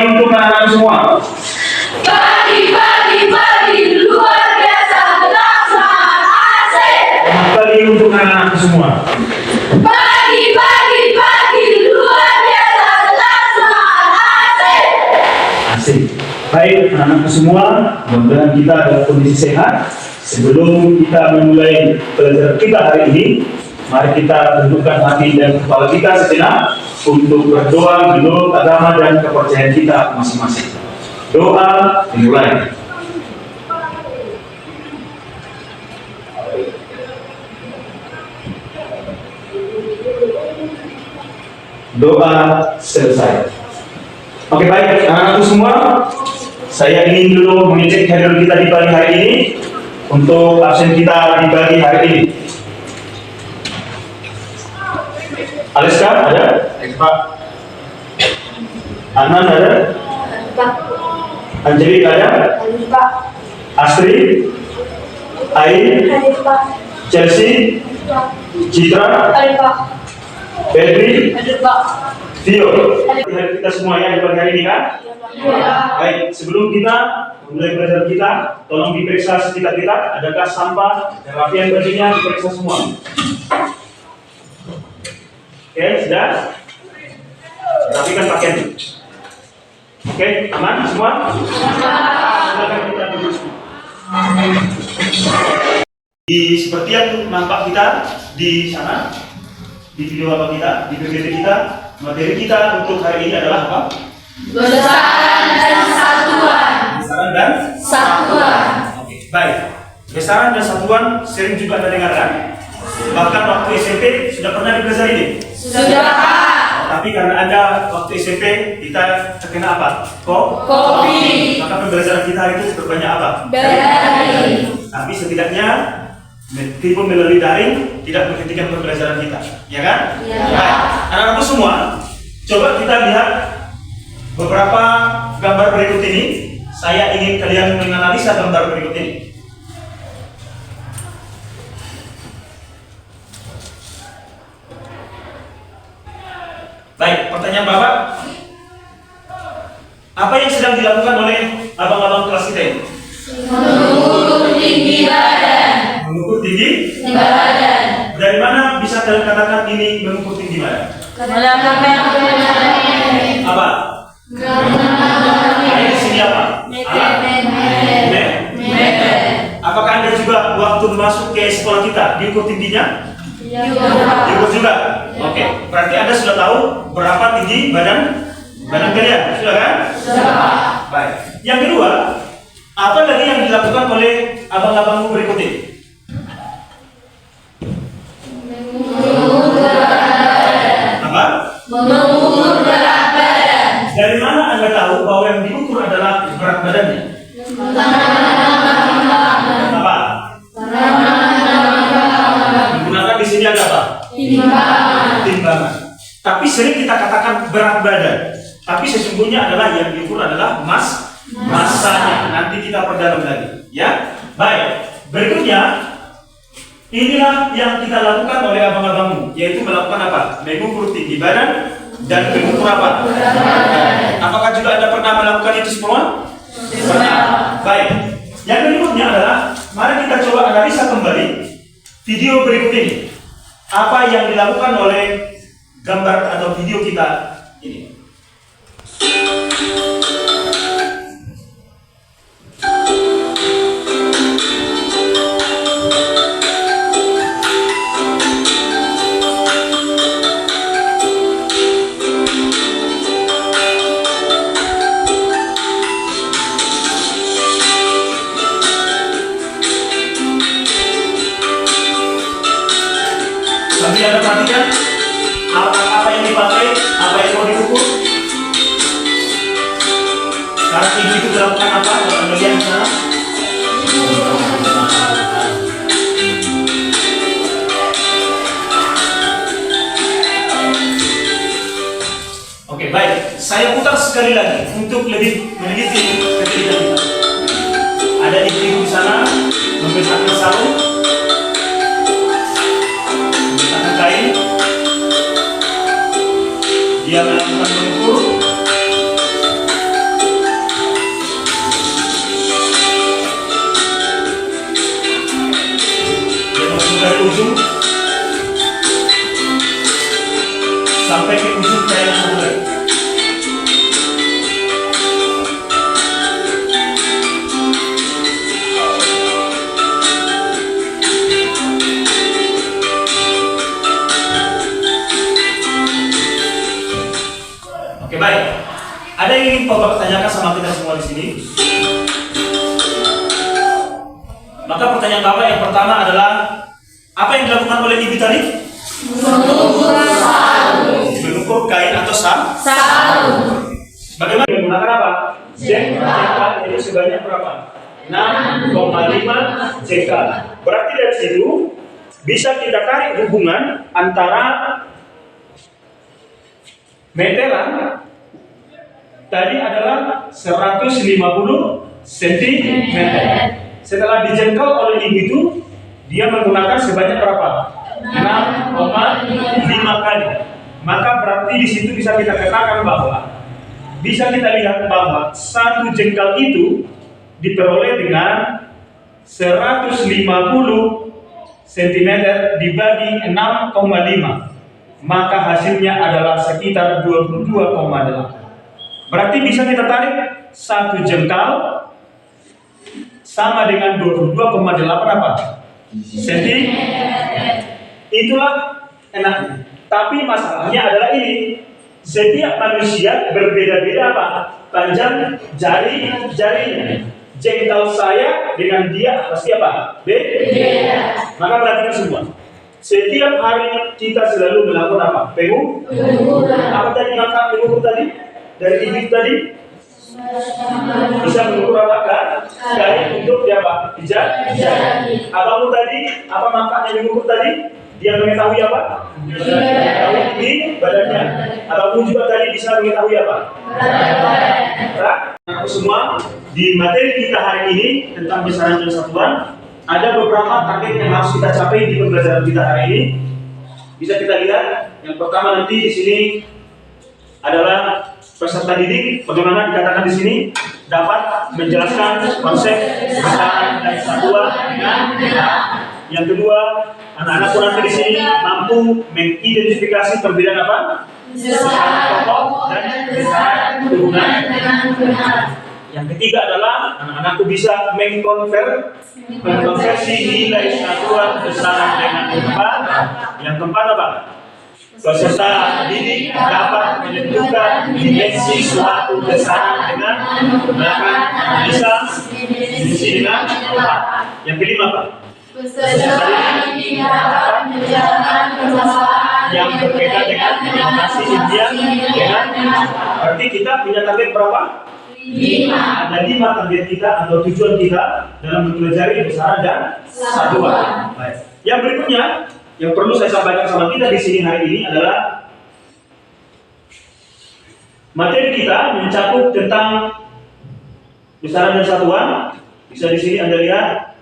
untuk anak-anak semua. Pagi, luar biasa, tetap semangat, asik. Selamat pagi untuk anak-anak semua. Pagi, luar biasa, tetap semangat, asik. Asik. Baik anak-anak semua, mudah-mudahan kita dalam kondisi sehat. Sebelum kita memulai pelajaran kita hari ini, mari kita tundukkan hati dan kepala kita sejenak untuk berdoa menurut agama dan kepercayaan kita masing-masing. Doa dimulai. Doa selesai. Oke, baik anak-anakku semua, saya ingin dulu mengecek hadir kita di pagi hari ini untuk absen kita di pagi hari ini. Aliska ada? Pak. Anan ada? Pak. Anjeli ada? Pak. Astri? Ain? Pak. Chelsea? Citra? Pak. Febri? Pak. Tio? Hari kita semua ya di pagi hari ini kan? Baik, sebelum kita mulai belajar kita, tolong diperiksa sekitar kita, adakah sampah dan rapian bajunya diperiksa semua. Oke, sudah? Rapikan pakaiannya. Oke, aman semua? Silakan kita duduk. Seperti yang nampak kita di sana, di video apa kita, di PPT kita, materi kita untuk hari ini adalah apa? Besaran dan satuan. Besaran dan Satuan. Oke, baik. Besaran dan satuan sering juga Anda dengarkan. Bahkan waktu SMP sudah pernah dipelajari ini. Sudah. Tapi karena Anda waktu SMP kita terkena apa? Kopi. Maka pembelajaran kita itu berbanyak apa? Dari. Tapi setidaknya meskipun melalui daring tidak menghentikan pembelajaran kita, ya kan? Ya. Baik, anak-anakku semua, coba kita lihat beberapa gambar berikut ini. Saya ingin kalian menganalisa gambar berikut ini. Baik, pertanyaan Bapak, apa yang sedang dilakukan oleh abang-abang kelas kita ini? Mengukur tinggi badan. Mengukur tinggi? Badan. Dari mana bisa kalian katakan ini mengukur tinggi badan? Apa? Ini di sini apa? Meter. Apakah Anda juga waktu masuk ke sekolah kita diukur tingginya? Diukur juga? Oke, berarti Anda sudah tahu berapa tinggi badan kalian? Sudah kan? Sudah. Baik. Yang kedua, apa lagi yang dilakukan oleh abang-abangmu berikut ini? Apa? Mengukur berat badan. Dari mana Anda tahu bahwa yang diukur adalah berat badannya? Apa? Menggunakan di sini ada apa? Timbangan. Tapi sering kita katakan berat badan. Tapi sesungguhnya adalah yang diukur adalah masanya. Nanti kita perdalam lagi, ya. Baik. Berikutnya, inilah yang kita lakukan oleh abang-abangmu, yaitu melakukan apa? Mengukur tinggi badan dan mengukur apa? Apakah juga Anda pernah melakukan itu semua? Pernah. Baik. Yang berikutnya adalah, mari kita coba analisa kembali video berikut ini. Apa yang dilakukan oleh gambar atau video kita ini? Sambil Anda perhatikan apa yang dipakai, apa yang mau diukur. Sekarang ibu itu dilakukan apa? Kalau Anda lihat di sana. Oke, baik. Saya putar sekali lagi untuk lebih meneliti ketelitian kita. Ada ibu di sana membentangkan sarung, membentangkan kain. Dia melakukan mengukur. Bapak tanyakan sama kita semua di sini. Maka pertanyaan Bapak yang pertama adalah, apa yang dilakukan oleh ibu tadi? Mengukur kain atau sarung. Bagaimana menggunakan apa? Jengkal itu sebanyak berapa? 6,5 jengkal. Berarti dari situ bisa kita tarik hubungan antara meteran tadi adalah 150 cm. Setelah dijengkal oleh ibu itu, dia menggunakan sebanyak berapa? 6,5 kali. Maka berarti di situ bisa kita katakan bahwa satu jengkal itu diperoleh dengan 150 cm dibagi 6,5. Maka hasilnya adalah sekitar 22,8. Berarti bisa kita tarik satu jengkal sama dengan 22,8 apa? Centimeter. Itulah enaknya. Tapi masalahnya adalah ini. Setiap manusia berbeda-beda apa? Panjang jarinya. Jengkal saya dengan dia pasti apa? Beda. Maka perhatikan semua. Setiap hari kita selalu melakukan apa? Pengukuran. Apa tadi maka pengukur tadi? Dari ibu tadi? Bisa mengukur apa kan? Kain untuk dia apa? Jari. Abangmu tadi? Apa makanya mengukur tadi? Dia mengetahui apa? Mengetahui di badannya. Abangmu juga tadi bisa mengetahui apa? Aku semua di materi kita hari ini tentang besaran dan satuan, ada beberapa target yang harus kita capai di pembelajaran kita hari ini. Bisa kita lihat. Yang pertama nanti di sini adalah peserta didik, bagaimana dikatakan di sini dapat menjelaskan konsep besaran dan satuan dengan benar. Yang kedua, anak-anakku nanti di sini mampu mengidentifikasi perbedaan apa? Besaran pokok dan besaran turunan. Yang ketiga adalah anak-anakku bisa mengkonversi nilai satuan besaran dengan tempat. Yang keempat apa? Peserta didik dapat menentukan dimensi suatu besaran dengan menggunakan dimensi dengan tempat. Yang kelima apa? Peserta didik dapat menjalankan permasalahan yang berbeda dengan lokasi impian dengan. Berarti kita punya target berapa? 5. Ada 5 target kita atau tujuan kita dalam mempelajari besaran dan satuan. Baik. Yang berikutnya yang perlu saya sampaikan sama kita di sini hari ini adalah materi kita mencakup tentang besaran dan satuan. Bisa di sini Anda lihat.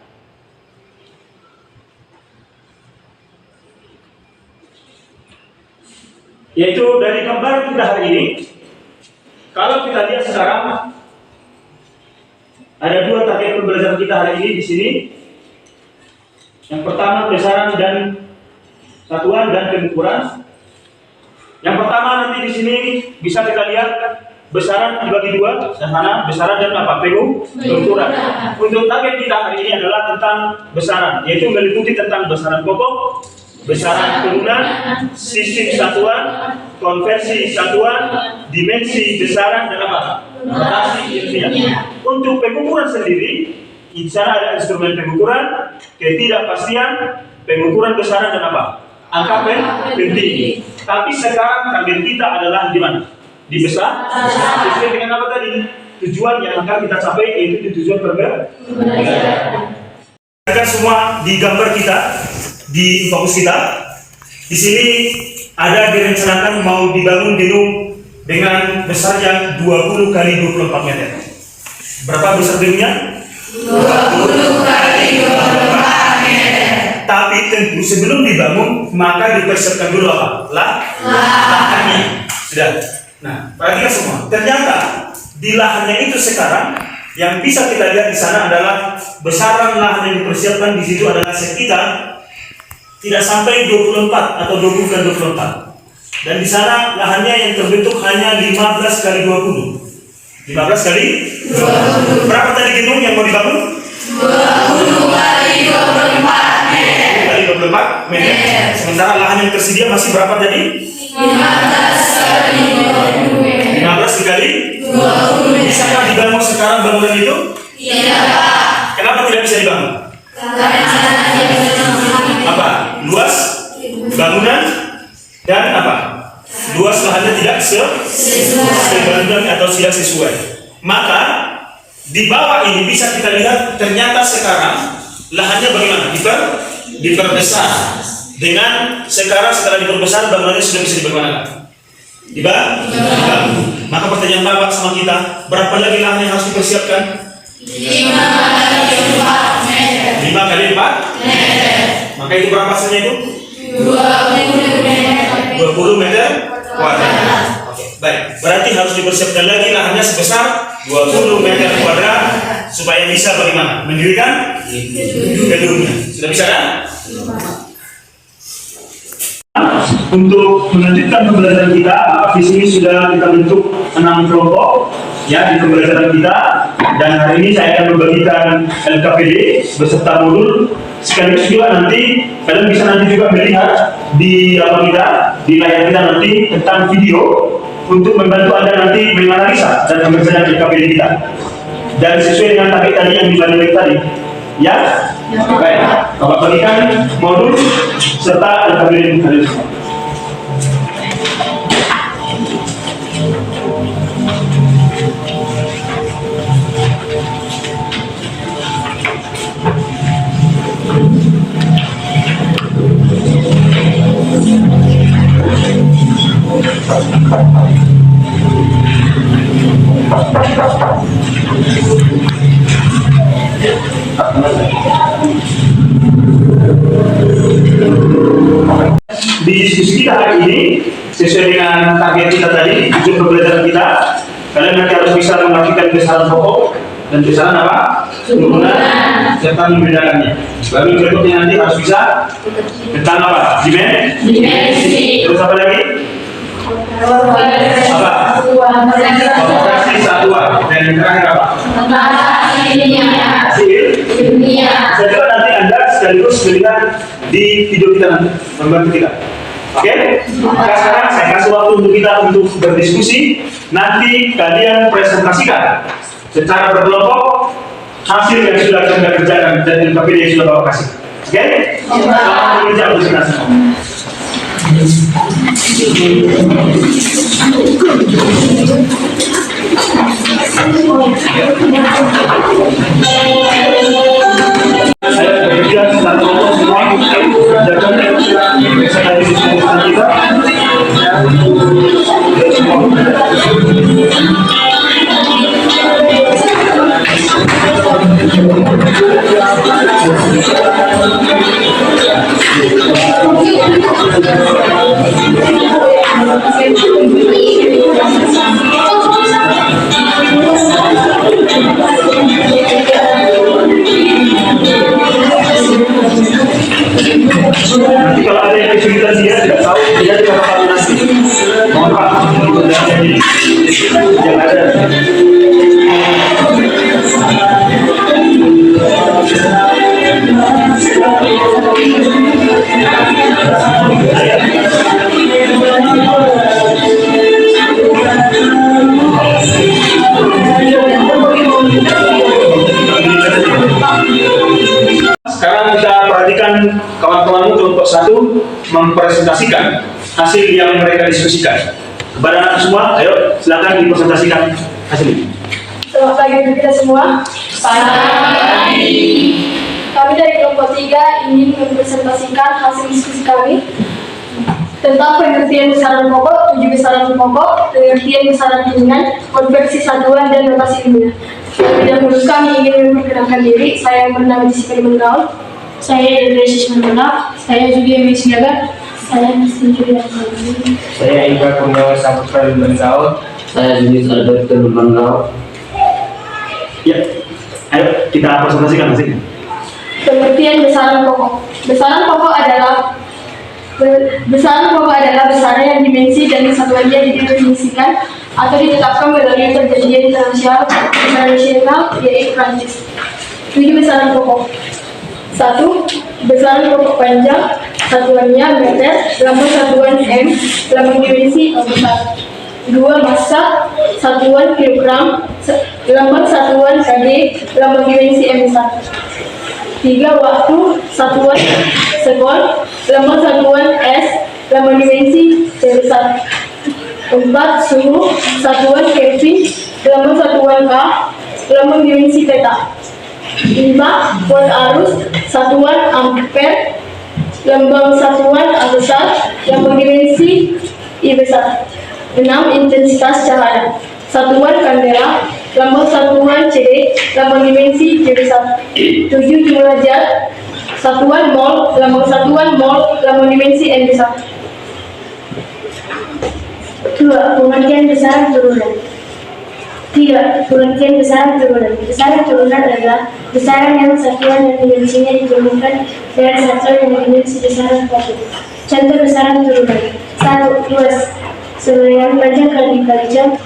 Yaitu dari gambar kita hari ini. Kalau kita lihat sekarang ada 2 target pembelajaran kita hari ini di sini. Yang pertama besaran dan satuan dan pengukuran. Yang pertama nanti di sini bisa kita lihat besaran dibagi 2, sederhana, besaran dan apa? Pengukuran. Untuk target kita hari ini adalah tentang besaran, yaitu meliputi tentang besaran pokok, besaran turunan, sistem satuan, konversi satuan, dimensi besaran dan apa? Rotasi ilmiah. Untuk pengukuran sendiri, di sana ada instrumen pengukuran, ketidakpastian, pengukuran besaran dan apa? Angka penting. Tapi sekarang target kita adalah di mana? Di besar. Sesuai dengan apa tadi? Tujuan yang akan kita capai yaitu tujuan pembelajaran. Kita semua di gambar kita, di fokus kita. Di sini ada direncanakan mau dibangun gedung dengan besar yang 20 kali 24 meter. Berapa besar gedungnya? 20 kali 24 meter. Tapi tentu sebelum dibangun maka dipersiapkan dulu apa? Lahannya. Sudah. Nah, perhatikan semua. Ternyata di lahannya itu sekarang yang bisa kita lihat di sana adalah besaran lahan yang dipersiapkan di situ adalah sekitar tidak sampai 24 atau 20 kali 24. Dan di sana lahannya yang terbentuk hanya 15 kali 20. 15 kali 20. Berapa tadi gedung yang mau dibangun? 20 kali 24 meter. 24 meter. Sementara lahan yang tersedia masih berapa tadi? 15 kali 20 meter. 15 kali 20 sekarang bangunan itu? Tidak, Pak. Kenapa tidak bisa dibangun? Apa? Luas bangunan dan apa? Luas lahannya tidak sebanding atau tidak sesuai. Maka di bawah ini bisa kita lihat ternyata sekarang lahannya bagaimana? Diperbesar. Dengan sekarang setelah diperbesar bangunannya sudah bisa dibagaimana? Dibangun. Maka pertanyaan Bapak sama kita, berapa lagi lahan yang harus dipersiapkan? 5 kali 4 meter. Maka itu berapa pasalnya itu? 20 meter kuadrat. Oke, baik. Berarti harus dipersiapkan lagi lahannya sebesar 20 meter kuadrat supaya bisa bagaimana? Mendirikan gedungnya. Sudah bisa kan? Untuk melanjutkan pembelajaran kita, di sini sudah kita bentuk 6 kelompok ya di pembelajaran kita, dan hari ini saya akan membagikan LKPD beserta modul, sekaligus juga nanti kalian bisa nanti juga melihat di di layar kita nanti tentang video untuk membantu Anda nanti menganalisa dan mengerjakan LKPD kita, dan sesuai dengan target tadi yang dibagi tadi ya. Baik, Bapak bagikan modul serta LKPD kalian semua. Di diskusi kita hari ini sesuai dengan target kita tadi, tujuan pembelajaran kita, kalian nanti harus bisa mengartikan besaran pokok dan besaran apa? Turunan serta membedakannya. Lalu berikutnya nanti harus bisa tentang apa? Dimensi. Terus apa lagi? Apa? Operasi satuan. Dan yang terakhir apa? Hasil ilmiah. Saya coba nanti Anda sekaligus melihat di video kita nanti, membantu kita. Oke? Maka sekarang saya kasih waktu untuk kita untuk berdiskusi. Nanti kalian presentasikan secara berkelompok hasil yang sudah Anda kerjakan dan LKPD yang sudah Bapak kasih. Oke? Selamat bekerja untuk kita semua. Saya bekerja secara kelompok semua dan saya diskusikan kita. Nanti kalau ada yang kesulitan dia tidak tahu, dia tidak akan nasi. Mohon maaf, yang ada. Sekarang kita perhatikan kawan-kawanmu kelompok 1 mempresentasikan hasil yang mereka diskusikan. Kepada anak semua, ayo silakan dipresentasikan hasil. Selamat pagi untuk kita semua. Pagi. Kami dari kelompok 3 ingin mempresentasikan hasil diskusi kami tentang pengertian besaran pokok, 7 besaran pokok, pengertian besaran ringan, konversi satuan, dan notasi ilmiah. Terlebih dahulu kami ingin memperkenalkan diri. Saya yang bernama Jessica Mengaul. Saya Idris Ismail. Saya juga Miss Gaga. Saya Julia. Saya Iqbal Purnawa Saputra Mengaul. Saya Julius Alberto Mengaul. Ya, ayo kita presentasikan hasilnya. Pengertian besaran pokok. Besaran pokok adalah besaran yang dimensi dan kesatuannya didefinisikan atau ditetapkan melalui perjanjian internasional yaitu Prancis. 7 besaran pokok. 1. Besaran pokok panjang, satuannya meter, lambang satuan m, lambang dimensi besar. 2. Massa, satuan kilogram, lambang satuan KD, lambang dimensi M besar. 3. Waktu satuan sekon, lambang satuan S, lambang dimensi C besar. 4. Suhu satuan Kelvin, lambang satuan K, lambang dimensi peta. 5. Volt arus satuan ampere, lambang satuan A besar, lambang dimensi I besar. 6. Intensitas cahaya satuan kandela, lambang satuan CD, lambang dimensi C besar. 7. Jumlah zat satuan mol, lambang satuan mol, lambang dimensi N besar. 2. Pengertian besaran turunan. 3. Pengertian besaran turunan. Besaran turunan adalah besaran yang satuan dan dimensinya digabungkan dengan satuan yang dimensi besaran pokok. Contoh besaran turunan. 1. Luas sama dengan panjang kali jam,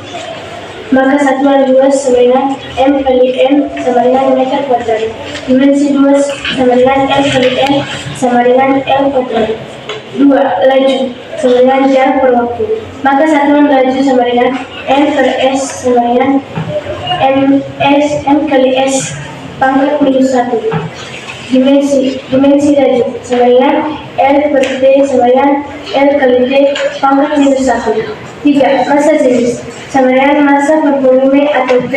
maka satuan luas sama dengan M kali M sama dengan meter kuadrat. Dimensi luas sama dengan L kali M sama dengan L kuadrat. 2. Laju sama dengan jarak per waktu, maka satuan laju sama dengan M per S sama dengan M kali S pangkat minus 1. Dimensi laju sama dengan L per T sama dengan L kali T pangkat minus 1. 3. Massa jenis sama dengan massa per volume atau P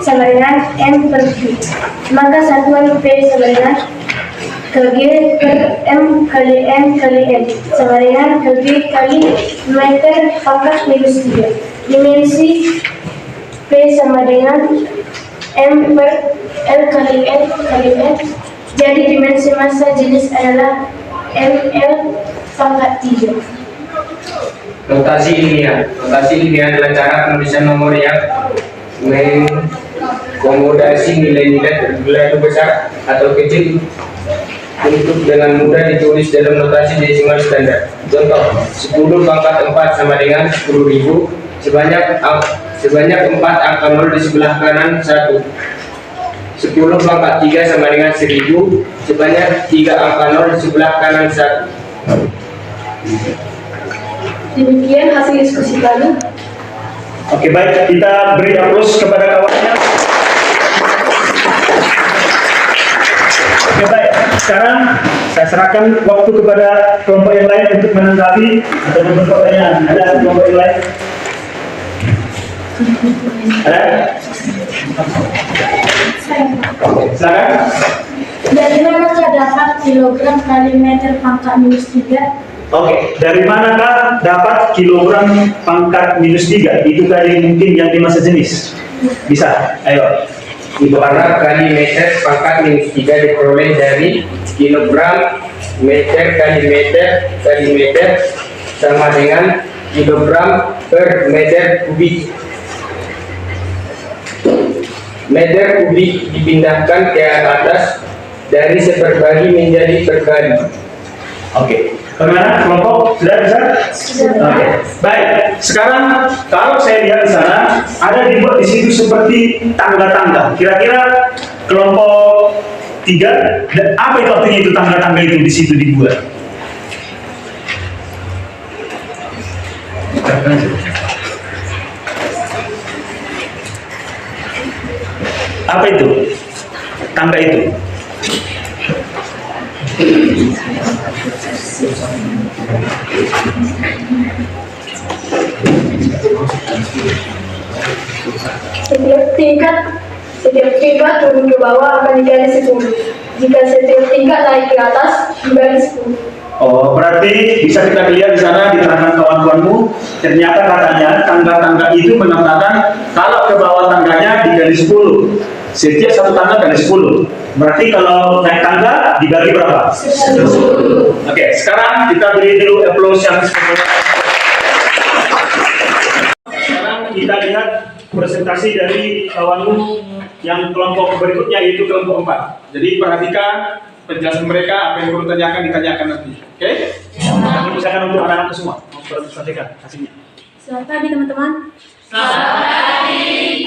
sama dengan M per Q, maka satuan P sama dengan Kg per M kali M kali M sama dengan Kg kali meter pangkat minus 3. Dimensi P sama dengan M per L kali L kali M. Jadi dimensi massa jenis adalah ML pangkat 3. Notasi ilmiah. Notasi ilmiah adalah cara penulisan nomor yang mengakomodasi nilai-nilai terbelah besar atau kecil untuk dengan mudah ditulis dalam notasi desimal standar. Contoh, 10 pangkat 4 sama dengan 10.000, sebanyak 4 angka 0 di sebelah kanan 1. 10 pangkat 3 sama dengan 1000, sebanyak 3 angka 0 di sebelah kanan 1. Demikian hasil diskusi kami. Oke, baik, kita beri aplaus kepada kawannya. Oke, baik, sekarang saya serahkan waktu kepada kelompok yang lain untuk menanggapi atau berpertanyaan. Ada kelompok yang lain? Ada? Silakan. Dari mana terdapat kilogram kali meter pangkat minus 3? Oke, dari manakah dapat kilogram pangkat minus 3? Itu tadi mungkin yang di masa jenis. Bisa, ayo. Karena kali meter pangkat minus 3 diperoleh dari kilogram meter kali meter sama dengan kilogram per meter kubik. Meter kubik dipindahkan ke atas dari seperbagi menjadi perkali. Oke, bagaimana kelompok sudah bisa? Oke, baik. Sekarang kalau saya lihat di sana ada dibuat di situ seperti tangga-tangga. Kira-kira kelompok 3, apa itu artinya itu tangga-tangga itu di situ dibuat? Apa itu? Tangga itu? Setiap tingkat turun ke bawah akan dikali 10. Jika setiap tingkat naik ke atas dikali 10. Oh, berarti bisa kita lihat di sana di tangan kawan-kawanmu, ternyata katanya tangga-tangga itu menandakan kalau ke bawah tangganya dikali 10. Setiap satu tangga kali 10. Berarti kalau naik tangga dibagi berapa? 10. Oke, sekarang kita beri dulu applause yang sebenarnya. Sekarang kita lihat presentasi dari kawanmu yang kelompok berikutnya, yaitu kelompok 4. Jadi perhatikan penjelasan mereka, apa yang perlu ditanyakan nanti. Oke? Kami misalkan untuk anak-anak semua memperhatikan hasilnya. Selamat pagi teman-teman. Selamat pagi.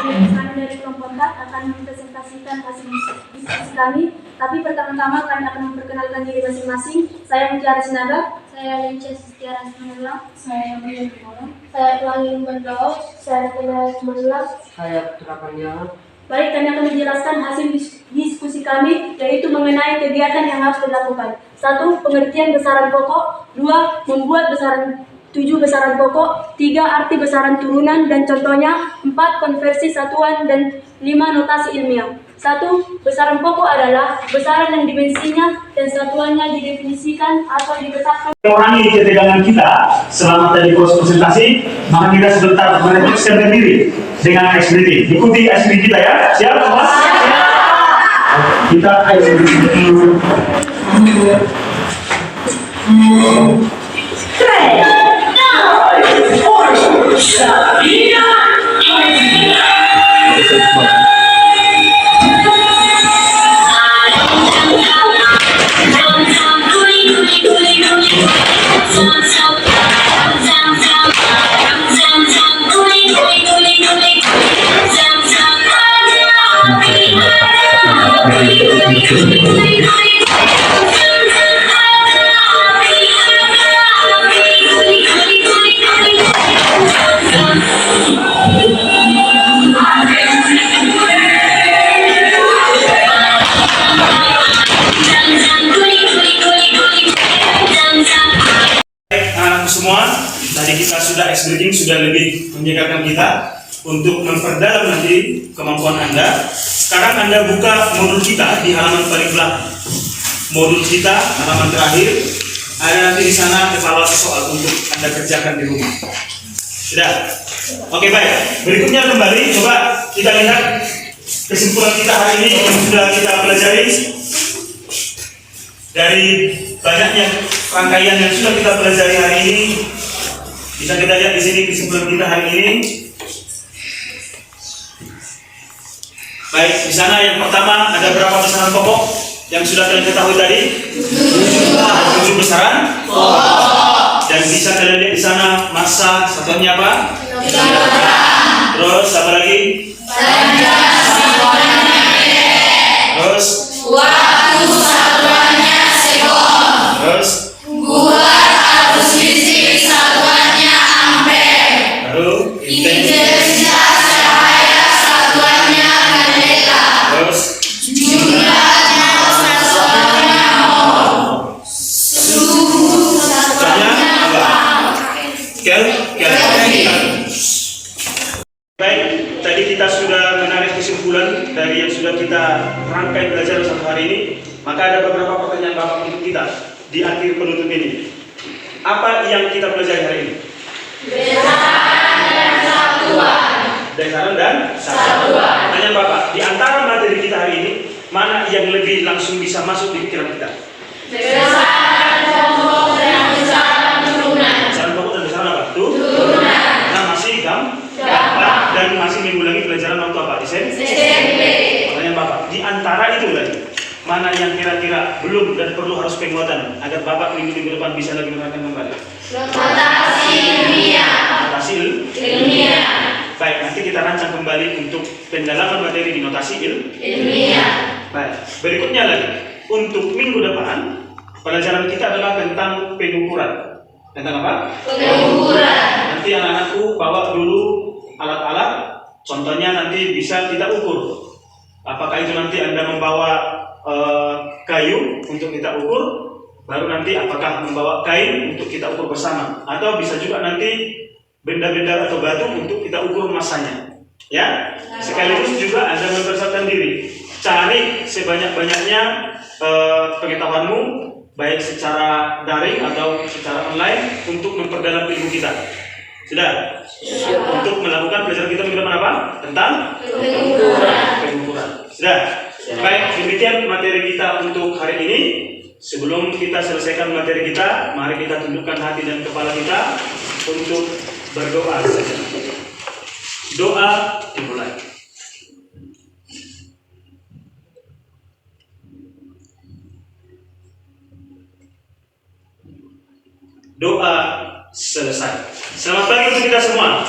Kami dari kelompok 4 akan mempresentasikan hasil diskusi kami. Tapi pertama-tama kami akan memperkenalkan diri masing-masing. Saya Mutiara Sinaga. Saya Linces Setiara Sinaga. Saya Maria Bimora. Saya ulangi berdoa, saya kenal mengulang. Saya terapannya. Baik, kami akan menjelaskan hasil diskusi kami, yaitu mengenai kegiatan yang harus dilakukan. 1. Pengertian besaran pokok. 2. Membuat besaran 7 besaran pokok. 3. Arti besaran turunan dan contohnya. 4. Konversi satuan dan 5. Notasi ilmiah. 1. Besaran pokok adalah besaran yang dimensinya dan satuannya didefinisikan atau ditetapkan. Mengurangi ketegangan kita selama tadi proses presentasi, maka kita sebentar merefleksikan diri dengan ice breathing. Ikuti ice breathing kita ya. Siap, Mas? Kita ice breathing. Semua, tadi kita sudah explain, sudah lebih menyegarkan kita untuk memperdalam nanti kemampuan Anda. Sekarang Anda buka modul kita di halaman paling belakang. Modul kita halaman terakhir, ada nanti di sana evaluasi soal untuk Anda kerjakan di rumah. Sudah? Oke, baik. Berikutnya kembali, coba kita lihat kesimpulan kita hari ini yang sudah kita pelajari. Dari banyaknya rangkaian yang sudah kita pelajari hari ini, bisa kita lihat di sini kesimpulan kita hari ini. Baik, di sana yang pertama ada berapa besaran pokok yang sudah kalian ketahui tadi? 7 besaran pokok. Dan bisa kalian lihat di sana massa satuannya apa? Terus apa lagi? Terus Waktu satuannya sekon. Terus Buat arus listrik satuannya ampere. lalu Intensitas cahaya satuannya candela. Terus Jumlahnya satuannya mol. Suhu satuannya apa? Kelvin. Baik, tadi kita sudah menarik kesimpulan dari yang sudah kita rangkai belajar satu hari ini. Maka ada beberapa pertanyaan Bapak untuk kita di akhir penutup ini. Apa yang kita pelajari hari ini? Besaran dan satuan. Pertanyaan Bapak, di antara materi kita hari ini, mana yang lebih langsung bisa masuk di pikiran kita? besaran pokok dan besaran turunan. Besaran pokok dan besaran apa? Turunan. Nah, masih gampang dan masih mengulangi pelajaran waktu apa? SMP. Pertanyaan Bapak, di antara itu tadi, mana yang kira-kira belum dan perlu harus penguatan agar Bapak minggu depan bisa lagi menerangkan kembali? Notasi ilmiah. Notasi Ilmiah. Baik, nanti kita rancang kembali untuk pendalaman materi di notasi Ilmiah. Baik, berikutnya lagi untuk minggu depan pelajaran kita adalah tentang pengukuran. Tentang apa? Pengukuran. Nanti anak-anakku bawa dulu alat-alat, contohnya nanti bisa kita ukur. Apakah itu nanti Anda membawa kayu untuk kita ukur, baru nanti apakah membawa kain untuk kita ukur bersama, atau bisa juga nanti benda-benda atau batu untuk kita ukur massanya. Ya, sekaligus juga Anda mempersiapkan diri, cari sebanyak-banyaknya pengetahuanmu, baik secara daring atau secara online untuk memperdalam ilmu kita. Sudah? Untuk melakukan pelajaran kita minggu depan apa? Tentang pengukuran. Sudah? Baik, demikian materi kita untuk hari ini. Sebelum kita selesaikan materi kita, mari kita tundukkan hati dan kepala kita untuk berdoa saja. Doa dimulai. Doa selesai. Selamat pagi untuk kita semua.